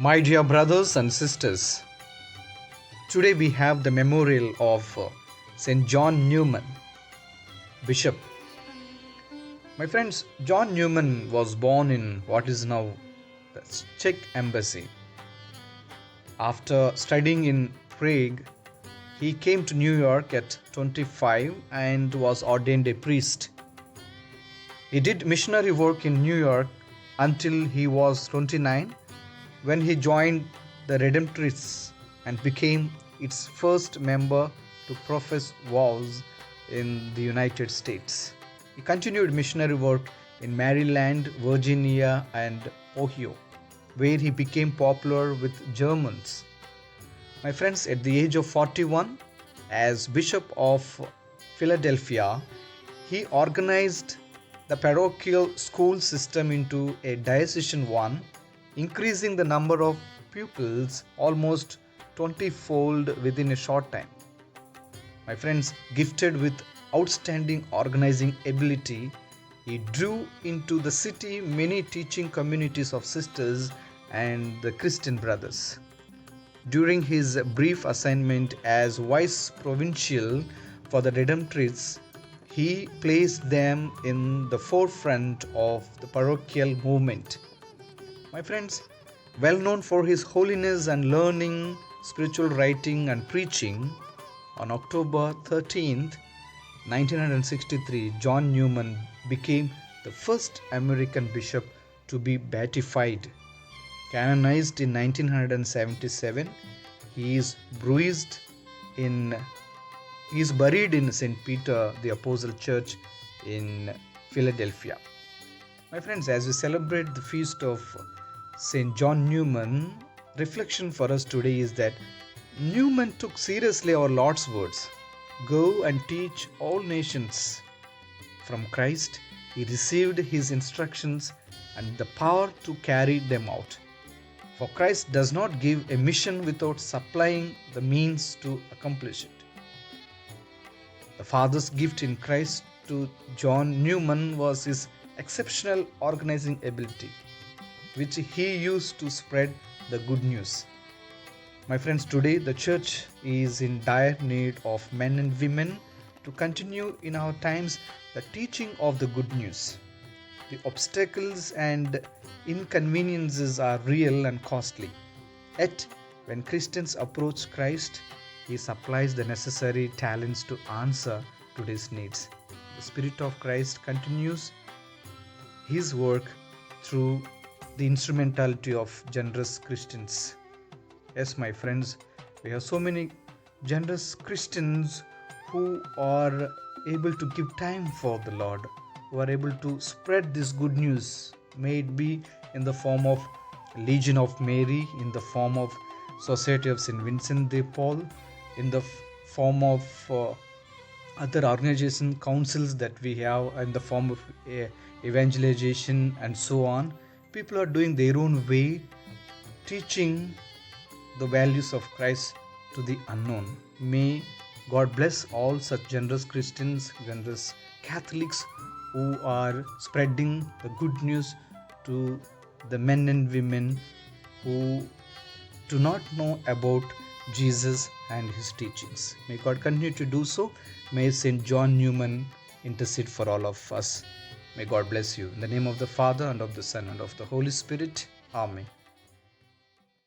My dear brothers and sisters, today we have the memorial of St. John Newman, Bishop. My friends, John Newman was born in what is now the Czech Embassy. After studying in Prague, he came to New York at 25 and was ordained a priest. He did missionary work in New York until he was 29 when he joined the Redemptorists and became its first member to profess vows in the United States. He continued missionary work in Maryland, Virginia, and Ohio, where he became popular with Germans. My friends, at the age of 41, as Bishop of Philadelphia, he organized the parochial school system into a diocesan one, increasing the number of pupils almost 20-fold within a short time. My friends, gifted with outstanding organizing ability, he drew into the city many teaching communities of sisters and the Christian brothers. During his brief assignment as vice provincial for the Redemptorists, he placed them in the forefront of the parochial movement. My friends, well known for his holiness and learning, spiritual writing and preaching, on October 13th, 1963, John Newman became the first American bishop to be beatified. Canonized in 1977, he is buried in St. Peter the Apostle Church in Philadelphia. My friends, as we celebrate the feast of St. John Newman, reflection for us today is that Newman took seriously our Lord's words, "Go and teach all nations." From Christ, he received his instructions and the power to carry them out. For Christ does not give a mission without supplying the means to accomplish it. The Father's gift in Christ to John Newman was his exceptional organizing ability, which he used to spread the good news. My friends, today the church is in dire need of men and women to continue in our times the teaching of the good news. The obstacles and inconveniences are real and costly. Yet, when Christians approach Christ, he supplies the necessary talents to answer today's needs. The Spirit of Christ continues his work through the instrumentality of generous Christians. Yes, my friends, we have so many generous Christians who are able to give time for the Lord, who are able to spread this good news, may it be in the form of Legion of Mary, in the form of Society of St. Vincent de Paul, in the form of other organization councils that we have, in the form of evangelization and so on. People are doing their own way, teaching the values of Christ to the unknown. May God bless all such generous Christians, generous Catholics who are spreading the good news to the men and women who do not know about Jesus and his teachings. May God continue to do so. May St. John Newman intercede for all of us. May God bless you. In the name of the Father, and of the Son, and of the Holy Spirit. Amen.